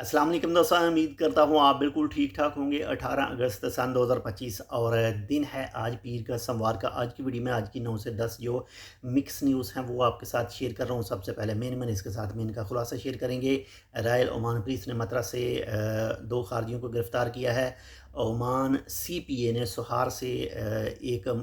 अस्सलाम वालेकुम दोस्तों, उम्मीद करता हूँ आप बिल्कुल ठीक ठाक होंगे। 18 अगस्त सन 2025 और दिन है आज पीर का सोमवार का। आज की वीडियो में आज की 9 से 10 जो मिक्स न्यूज़ हैं वो आपके साथ शेयर कर रहा हूँ। सबसे पहले मेन इसके साथ में इनका खुलासा शेयर करेंगे। रॉयल ओमान पुलिस ने मतरा से 2 खारजियों को गिरफ़्तार किया है। ओमान CPA ने सोहार से एक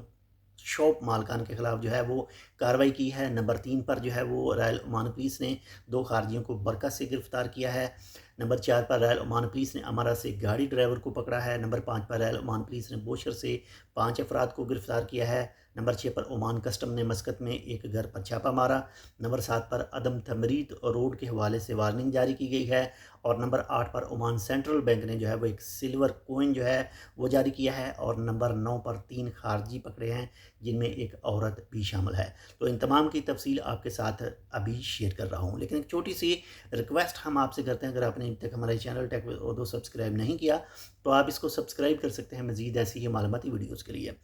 शॉप मालकान के ख़िलाफ़ जो है वो कार्रवाई की है। नंबर 3 पर जो है वो रॉयल ओमान पुलिस ने 2 खारजियों को बरका से गिरफ़्तार किया है। नंबर 4 पर रॉयल ओमान पुलिस ने अमारा से गाड़ी ड्राइवर को पकड़ा है। नंबर 5 पर रॉयल ओमान पुलिस ने बोशर से 5 अफराद को गिरफ़्तार किया है। नंबर 6 पर ओमान कस्टम ने मस्कत में एक घर पर छापा मारा। नंबर 7 पर अदम तमरीद रोड के हवाले से वार्निंग जारी की गई है। और नंबर 8 पर ओमान सेंट्रल बैंक ने जो है वो एक सिल्वर कोइन जो है वो जारी किया है। और नंबर 9 पर 3 खारजी पकड़े हैं जिनमें एक औरत भी शामिल है। तो इन तमाम की तफसील आपके साथ अभी शेयर कर रहा हूँ, लेकिन एक छोटी सी रिक्वेस्ट हम आपसे करते हैं। अगर आपने अभी तक हमारे channel tech with Urdu subscribe नहीं किया तो आप इसको सब्सक्राइब कर सकते हैं मज़ीद ऐसी ही मालूमाती वीडियोज़ के लिए।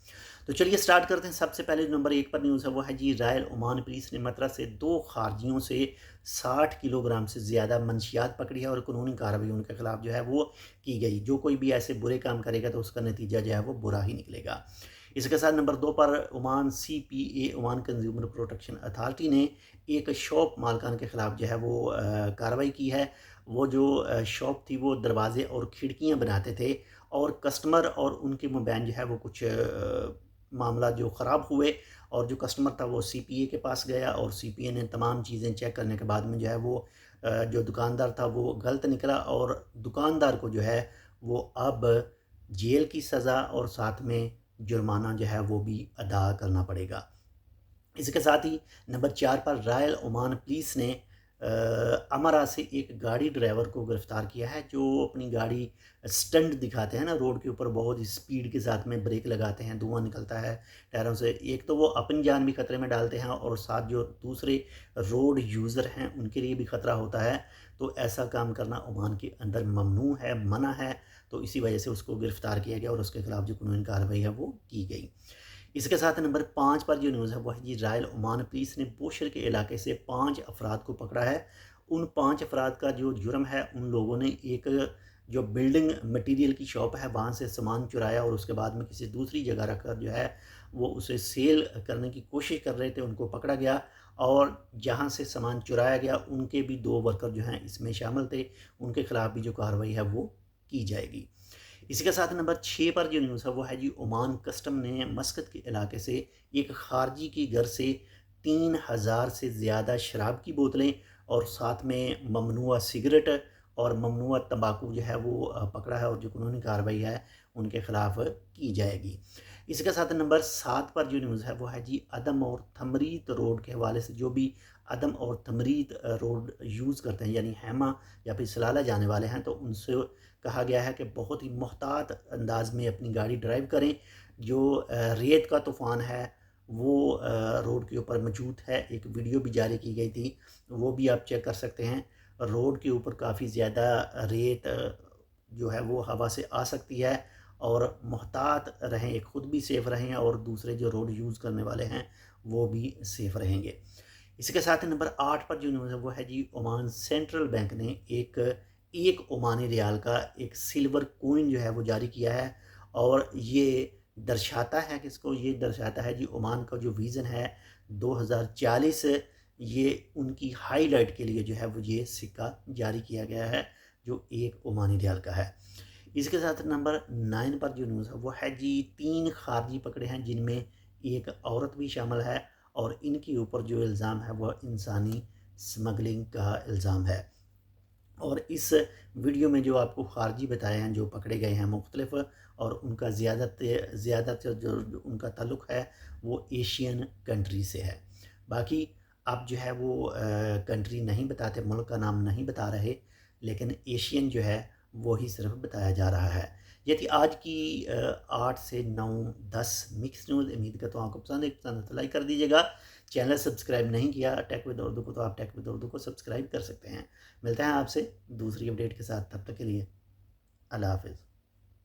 तो चलिए स्टार्ट करते हैं। सबसे पहले नंबर 1 पर न्यूज़ है वो है जी, रॉयल ओमान पुलिस ने मतरा से 2 खारजियों से 60 किलोग्राम से ज़्यादा मंशियात पकड़ी है और कानूनी कार्रवाई उनके खिलाफ जो है वो की गई। जो कोई भी ऐसे बुरे काम करेगा तो उसका नतीजा जो है वो बुरा ही निकलेगा। इसके साथ नंबर 2 पर Oman CPA Oman consumer protection authority ने एक शॉप मालकान के ख़िलाफ़ जो है वो कार्रवाई की है। वो जो शॉप थी वो दरवाज़े और खिड़कियाँ बनाते थे और कस्टमर और उनके मोबाइल जो है वो कुछ मामला जो ख़राब हुए और जो कस्टमर था वो CPA के पास गया और CPA ने तमाम चीज़ें चेक करने के बाद में जो है वो जो दुकानदार था वो गलत निकला और दुकानदार को जो है वो अब जेल की सज़ा और साथ में जुर्माना जो है वो भी अदा करना पड़ेगा। इसके साथ ही नंबर 4 पर रॉयल ओमान पुलिस ने अमरा से एक गाड़ी ड्राइवर को गिरफ़्तार किया है जो अपनी गाड़ी स्टंट दिखाते हैं ना रोड के ऊपर, बहुत ही स्पीड के साथ में ब्रेक लगाते हैं, धुआं निकलता है टायरों से। एक तो वो अपनी जान भी खतरे में डालते हैं और साथ जो दूसरे रोड यूज़र हैं उनके लिए भी ख़तरा होता है। तो ऐसा काम करना ओमान के अंदर ममनू है, मना है। तो इसी वजह से उसको गिरफ़्तार किया गया और उसके खिलाफ़ जो कानूनी कार्रवाई है वो की गई। इसके साथ नंबर 5 पर जो न्यूज़ है वो है जी, रॉयल ओमान पुलिस ने बोशर के इलाके से 5 अफराद को पकड़ा है। उन 5 अफराद का जो जुर्म है, उन लोगों ने एक जो बिल्डिंग मटेरियल की शॉप है वहाँ से सामान चुराया और उसके बाद में किसी दूसरी जगह रख कर जो है वो उसे सेल करने की कोशिश कर रहे थे, उनको पकड़ा गया। और जहाँ से सामान चुराया गया उनके भी 2 वर्कर जो हैं इसमें शामिल थे, उनके खिलाफ़ भी जो कार्रवाई है वो की जाएगी। इसी के साथ नंबर 6 पर जो न्यूज़ है वो है जी, ओमान कस्टम ने मस्कत के इलाके से एक खारजी के घर से 3000 से ज़्यादा शराब की बोतलें और साथ में ममनुआ सिगरेट और ममनुआ तंबाकू जो है वो पकड़ा है और जो कानूनी कार्रवाई है उनके खिलाफ की जाएगी। इसके साथ नंबर 7 पर जो न्यूज़ है वो है जी, अदम और थमरीत रोड के हवाले से जो भी अदम और तमरीद रोड यूज़ करते हैं यानी हैमा या फिर सलाला जाने वाले हैं तो उनसे कहा गया है कि बहुत ही मोहतात अंदाज में अपनी गाड़ी ड्राइव करें। जो रेत का तूफ़ान है वो रोड के ऊपर मौजूद है। एक वीडियो भी जारी की गई थी, वो भी आप चेक कर सकते हैं। रोड के ऊपर काफ़ी ज़्यादा रेत जो है वो हवा से आ सकती है और मोहतात रहें, एक ख़ुद भी सेफ़ रहें और दूसरे जो रोड यूज़ करने वाले हैं वो भी सेफ़ रहेंगे। इसके साथ ही नंबर 8 पर जो न्यूज़ है वो है जी, ओमान सेंट्रल बैंक ने एक ओमानी रियाल का एक सिल्वर कॉइन जो है वो जारी किया है। और ये दर्शाता है किसको, ये दर्शाता है जी ओमान का जो विज़न है 2040, ये उनकी हाईलाइट के लिए जो है वो ये सिक्का जारी किया गया है जो एक ओमानी रियाल का है। इसके साथ नंबर 9 पर जो न्यूज़ है वो है जी, 3 खारजी पकड़े हैं जिनमें एक औरत भी शामिल है और इनके ऊपर जो इल्ज़ाम है वह इंसानी स्मगलिंग का इल्ज़ाम है। और इस वीडियो में जो आपको खारजी बताए हैं जो पकड़े गए हैं मुख्तलिफ, और उनका ज़्यादातर जो उनका ताल्लुक़ है वो एशियन कंट्री से है। बाकी अब जो है वो कंट्री नहीं बताते, मुल्क का नाम नहीं बता रहे, लेकिन एशियन जो है वो ही सिर्फ बताया जा रहा है। ये थी आज की 8 से 9 10 मिक्स न्यूज़। उम्मीद करता हूँ आपको पसंद है, पसंद तो लाइक कर दीजिएगा। चैनल सब्सक्राइब नहीं किया टेक विद उर्दू को तो आप टेक विद उर्दू को सब्सक्राइब कर सकते हैं। मिलते हैं आपसे दूसरी अपडेट के साथ, तब तक के लिए अल्लाह हाफ़िज़।